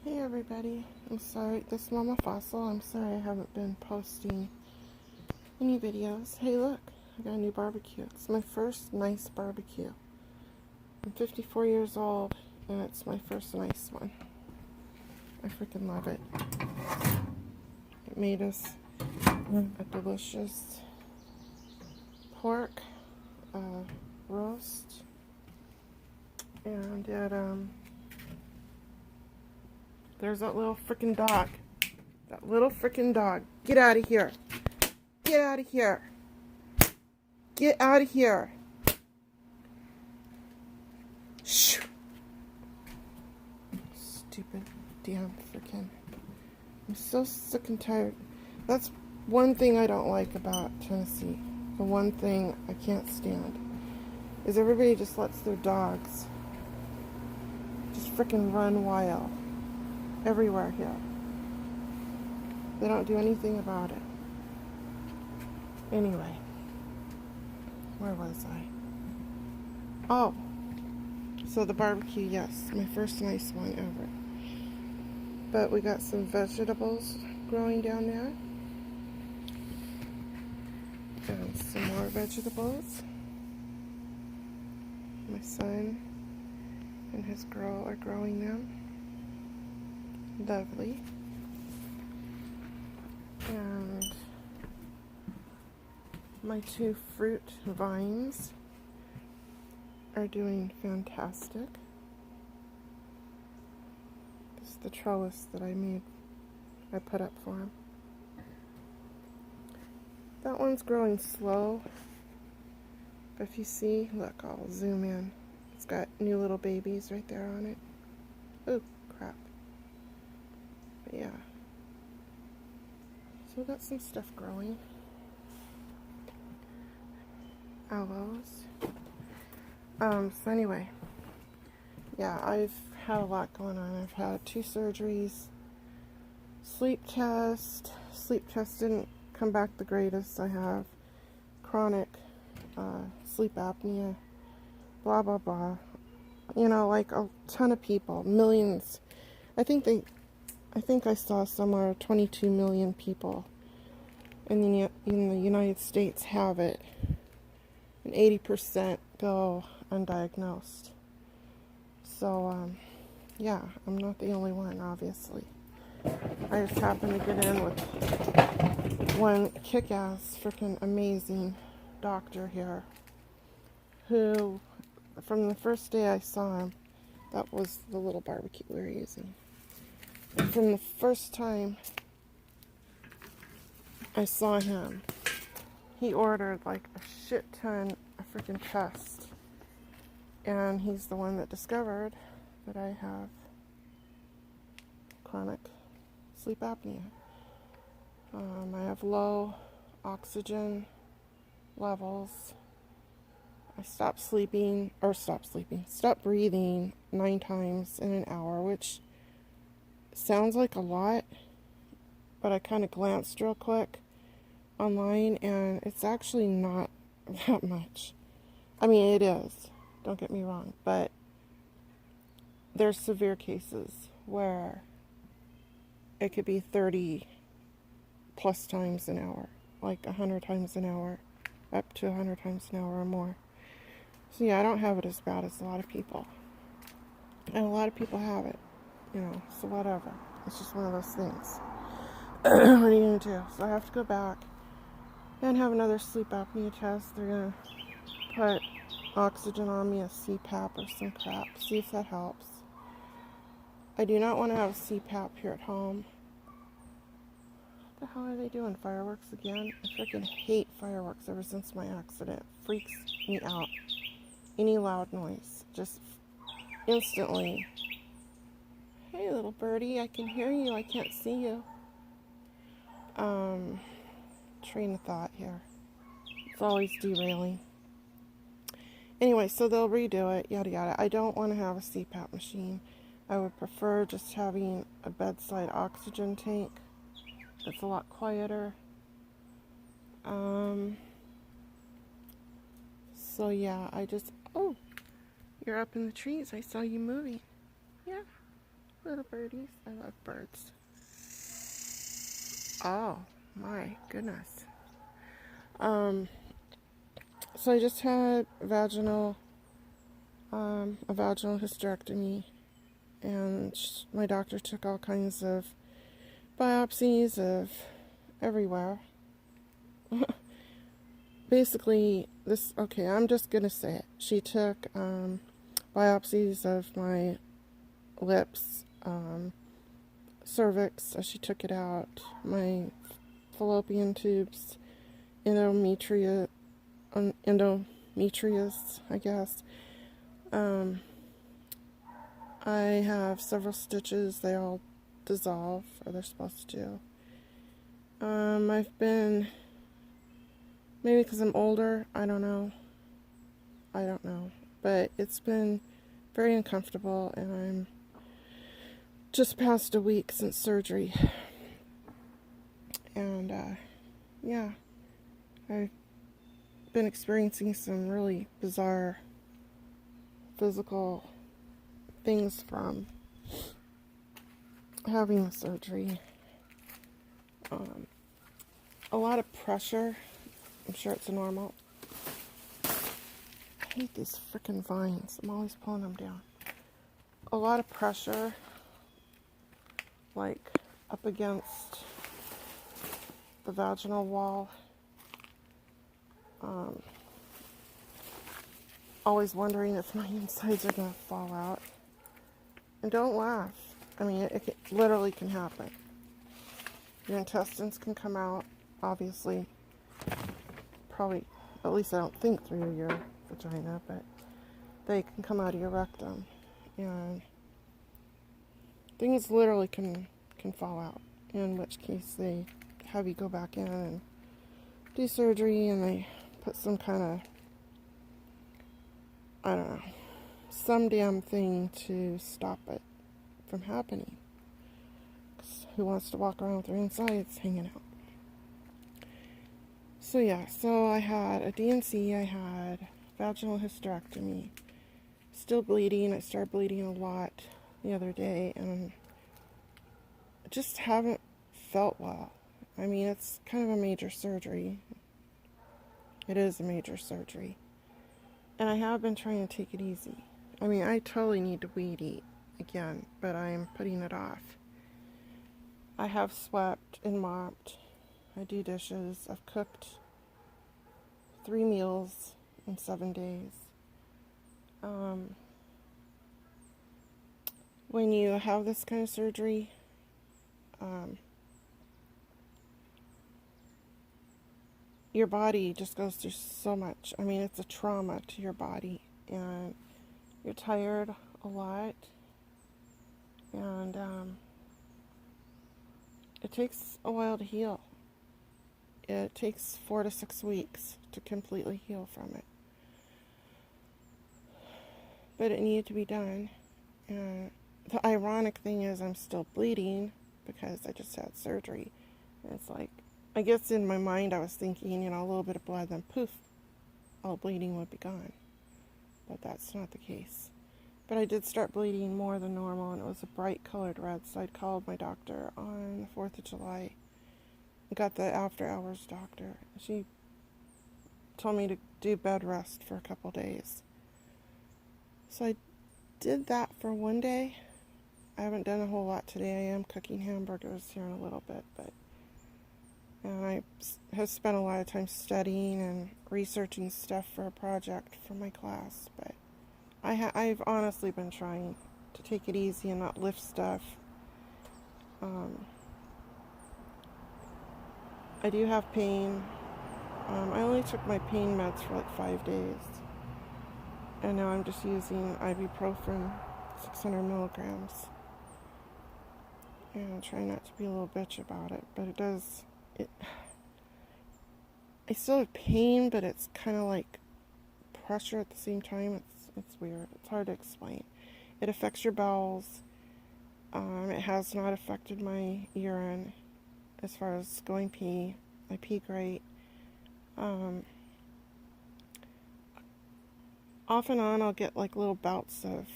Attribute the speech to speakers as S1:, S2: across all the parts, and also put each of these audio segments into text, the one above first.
S1: Hey everybody, I'm sorry, this is Mama Fossil. I'm sorry I haven't been posting any videos. Hey look, I got a new barbecue. It's my first nice barbecue. I'm 54 years old and it's my first nice one. I freaking love it. It made us a delicious pork roast, and there's that little freaking dog. That little freaking dog. Get out of here. Get out of here. Get out of here. Shh. Stupid damn freaking. I'm so sick and tired. That's one thing I don't like about Tennessee. The one thing I can't stand is everybody just lets their dogs just freaking run wild everywhere here. They don't do anything about it. Anyway, where was I? Oh, so the barbecue, yes, my first nice one ever. But we got some vegetables growing down there. And some more vegetables. My son and his girl are growing them. Lovely. And my two fruit vines are doing fantastic. This is the trellis that I put up for him. That one's growing slow, but if you see, look, I'll zoom in. It's got new little babies right there on it. Oh, crap. But yeah. So we got some stuff growing. Aloes. So anyway, yeah, I've had a lot going on. I've had 2 surgeries, sleep test didn't come back the greatest. I have chronic sleep apnea, blah blah blah. You know, like a ton of people, millions. I think I saw somewhere 22 million people in the United States have it, and 80% go undiagnosed. So yeah, I'm not the only one, obviously. I just happened to get in with one kick-ass, freaking amazing doctor here, who, from the first day I saw him, that was the little barbecue we were using. And from the first time I saw him, he ordered like a shit ton of freaking tests. And he's the one that discovered that I have chronic sleep apnea. I have low oxygen levels. I stopped breathing 9 times in an hour, which sounds like a lot, but I kind of glanced real quick online and it's actually not that much. I mean, it is, don't get me wrong, but there's severe cases where it could be 30 plus times an hour, like 100 times an hour, up to 100 times an hour or more. So yeah, I don't have it as bad as a lot of people. And a lot of people have it, you know, so whatever. It's just one of those things. What are you going to do? So I have to go back and have another sleep apnea test. They're going to put oxygen on me, a CPAP or some crap, see if that helps. I do not want to have a CPAP here at home. What the hell are they doing? Fireworks again? I freaking hate fireworks ever since my accident. It freaks me out. Any loud noise, just instantly. Hey little birdie, I can hear you, I can't see you. Train of thought here. It's always derailing. Anyway, so they'll redo it, yada yada. I don't want to have a CPAP machine. I would prefer just having a bedside oxygen tank. It's a lot quieter. So yeah, oh, you're up in the trees. I saw you moving. Yeah. Little birdies. I love birds. Oh my goodness. Um, so I just had a vaginal hysterectomy, and my doctor took all kinds of biopsies of everywhere. Basically, okay, I'm just gonna say it. She took biopsies of my lips, cervix, she took it out, my fallopian tubes, endometrius, I guess. Um, I have several stitches. They all dissolve, or they're supposed to. I've been, maybe because I'm older, I don't know, but it's been very uncomfortable, and I'm just past a week since surgery, and yeah, I've been experiencing some really bizarre physical things from having the surgery. A lot of pressure. I'm sure it's normal. I hate these freaking vines. I'm always pulling them down. A lot of pressure, like up against the vaginal wall. Always wondering if my insides are going to fall out. And don't laugh. I mean, it literally can happen. Your intestines can come out, obviously. Probably, at least I don't think through your vagina, but they can come out of your rectum. And things literally can fall out. In which case they have you go back in and do surgery, and they put some kind of, I don't know, some damn thing to stop it from happening. 'Cause who wants to walk around with their insides hanging out? So yeah, so I had a DNC, I had vaginal hysterectomy, still bleeding. I started bleeding a lot the other day, and I just haven't felt well. I mean, it's kind of a major surgery. It is a major surgery. And I have been trying to take it easy. I mean, I totally need to weed eat again, but I'm putting it off. I have swept and mopped. I do dishes. I've cooked 3 meals in 7 days. When you have this kind of surgery, your body just goes through so much. I mean, it's a trauma to your body, and you're tired a lot, and it takes a while to heal. It takes 4 to 6 weeks to completely heal from it. But it needed to be done. And the ironic thing is I'm still bleeding because I just had surgery. And it's like, I guess in my mind I was thinking, a little bit of blood, then poof, all bleeding would be gone. But that's not the case. But I did start bleeding more than normal, and it was a bright colored red, so I'd called my doctor on the 4th of July. I got the after hours doctor. She told me to do bed rest for a couple days. So I did that for one day. I haven't done a whole lot today. I am cooking hamburgers here in a little bit, and I have spent a lot of time studying and researching stuff for a project for my class, but I've honestly been trying to take it easy and not lift stuff. I do have pain. I only took my pain meds for like 5 days, and now I'm just using ibuprofen, 600 milligrams, and I try not to be a little bitch about it, but I still have pain, but it's kind of like pressure at the same time. It's weird. It's hard to explain. It affects your bowels. It has not affected my urine as far as going pee. I pee great. Off and on, I'll get like little bouts of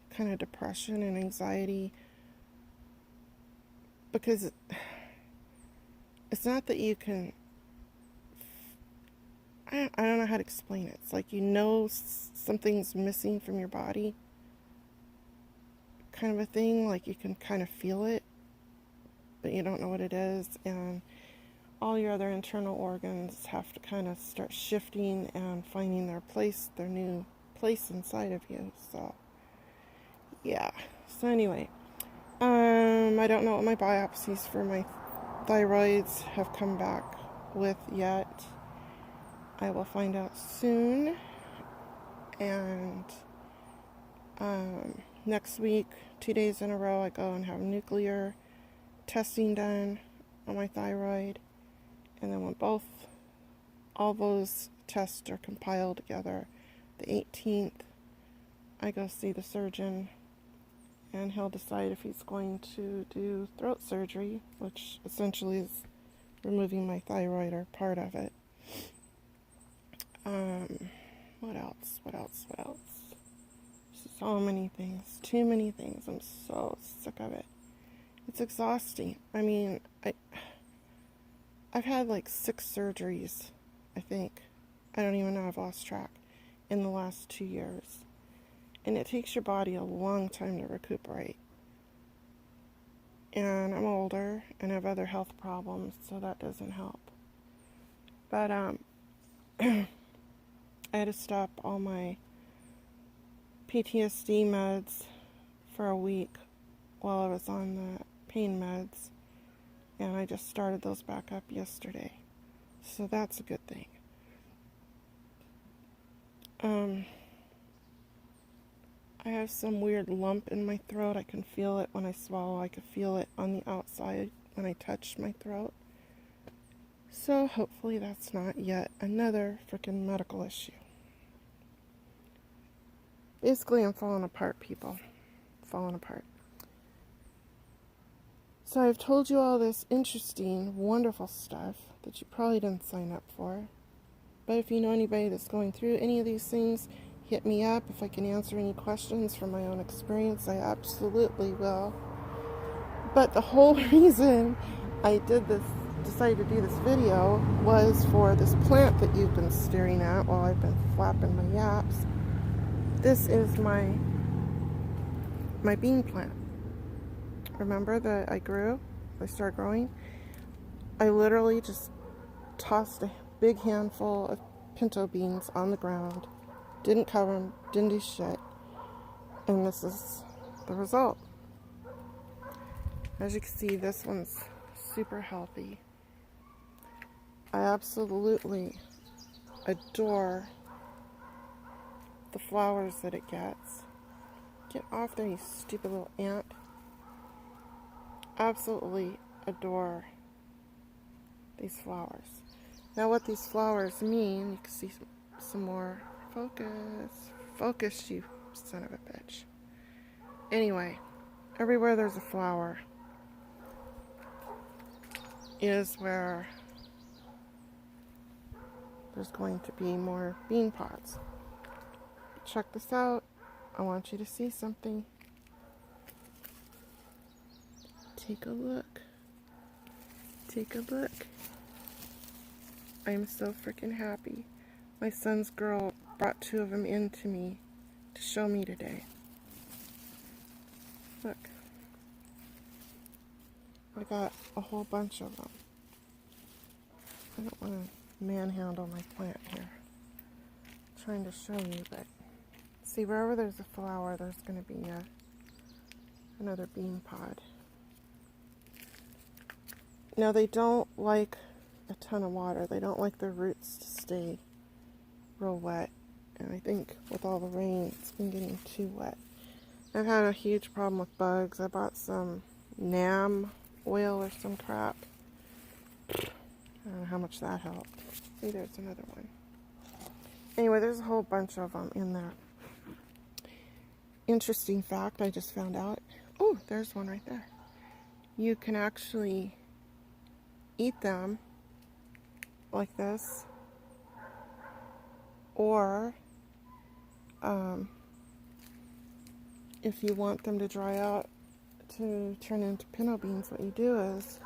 S1: kind of depression and anxiety because it's not that you can, I don't know how to explain it. It's like, you know, something's missing from your body, kind of a thing. Like, you can kind of feel it, but you don't know what it is. And all your other internal organs have to kind of start shifting and finding their new place inside of you. So, yeah. So anyway, I don't know what my biopsies for my thyroids have come back with yet. I will find out soon. And next week, 2 days in a row, I go and have nuclear testing done on my thyroid. And then when all those tests are compiled together, the 18th, I go see the surgeon, and he'll decide if he's going to do throat surgery, which essentially is removing my thyroid or part of it. What else? So many things. Too many things. I'm so sick of it. It's exhausting. I mean, I've had like 6 surgeries, I think. I don't even know, I've lost track, in the last 2 years. And it takes your body a long time to recuperate. And I'm older and have other health problems, so that doesn't help. But I had to stop all my PTSD meds for a week while I was on the pain meds. And I just started those back up yesterday. So that's a good thing. I have some weird lump in my throat. I can feel it when I swallow. I can feel it on the outside when I touch my throat. So hopefully that's not yet another freaking medical issue. Basically, I'm falling apart, people. Falling apart. So I've told you all this interesting, wonderful stuff that you probably didn't sign up for. But if you know anybody that's going through any of these things, hit me up. If I can answer any questions from my own experience, I absolutely will. But the whole reason I decided to do this video was for this plant that you've been staring at while I've been flapping my yaps. This is my bean plant. Remember that I started growing? I literally just tossed a big handful of pinto beans on the ground, didn't cover them, didn't do shit, and this is the result. As you can see, this one's super healthy. I absolutely adore the flowers that it gets. Get off there, you stupid little ant. Absolutely adore these flowers. Now what these flowers mean, you can see some more. Focus, you son of a bitch. Anyway, everywhere there's a flower is where there's going to be more bean pods. Check this out. I want you to see something. Take a look. Take a look. I'm so freaking happy. My son's girl brought 2 of them in to me to show me today. Look. I got a whole bunch of them. I don't want to manhandle my plant here. I'm trying to show you, but see, wherever there's a flower, there's going to be another bean pod. Now, they don't like a ton of water. They don't like their roots to stay real wet. And I think with all the rain, it's been getting too wet. I've had a huge problem with bugs. I bought some NAM oil or some crap. I don't know how much that helped. See, there's another one. Anyway, there's a whole bunch of them in there. Interesting fact I just found out. Oh, there's one right there. You can actually eat them like this, or if you want them to dry out, to turn into pinto beans, what you do is,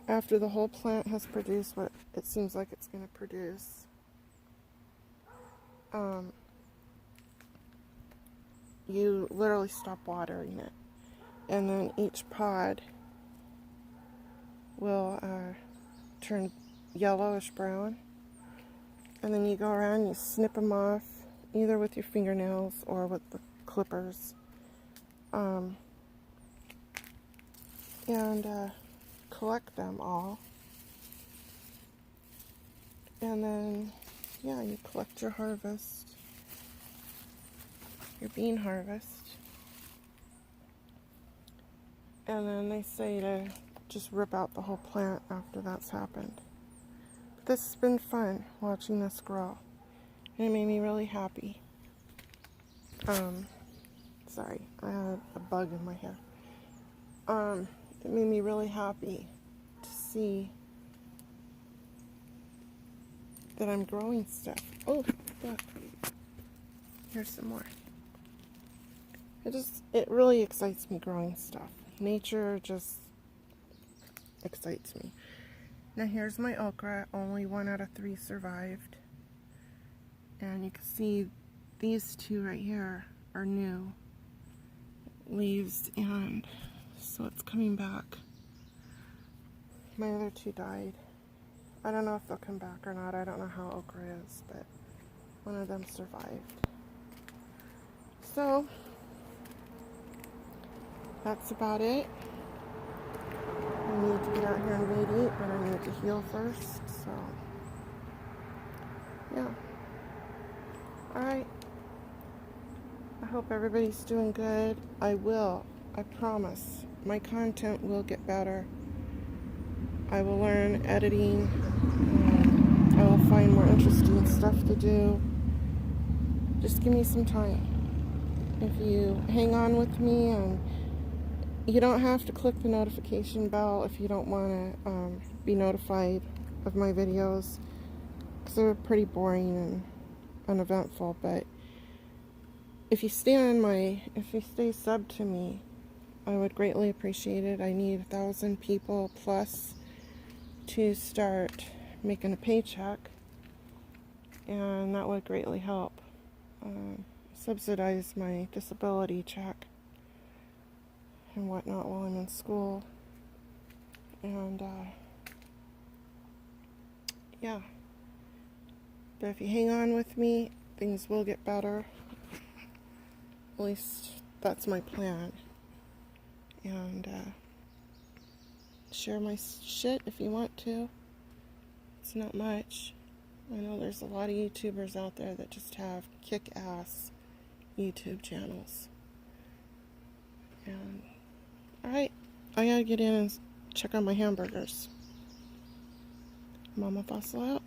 S1: after the whole plant has produced what it seems like it's going to produce, you literally stop watering it. And then each pod will turn yellowish brown. And then you go around and you snip them off, either with your fingernails or with the clippers. And collect them all. And then, yeah, you collect your harvest, your bean harvest. And then they say to just rip out the whole plant after that's happened. But this has been fun, watching this grow. And it made me really happy. Sorry, I have a bug in my hair. It made me really happy to see that I'm growing stuff. Oh, look. Here's some more. It really excites me growing stuff. Nature just excites me. Now here's my okra. Only 1 out of 3 survived. And you can see these 2 right here are new leaves, and so it's coming back. My other 2 died. I don't know if they'll come back or not. I don't know how okra is, but one of them survived. So that's about it. I need to get out here and weed eat, but I need to heal first, so yeah. Alright. I hope everybody's doing good. I promise. My content will get better. I will learn editing. I will find more interesting stuff to do. Just give me some time. If you hang on with me, and you don't have to click the notification bell if you don't want to be notified of my videos, because they're pretty boring and uneventful. But if you stay subbed to me, I would greatly appreciate it. I need 1,000 people plus to start making a paycheck, and that would greatly help subsidize my disability check and whatnot while I'm in school. And yeah, but if you hang on with me, things will get better. At least that's my plan. And share my shit if you want to. It's not much. I know there's a lot of YouTubers out there that just have kick-ass YouTube channels. And alright, I gotta get in and check on my hamburgers. Mama Fossil out.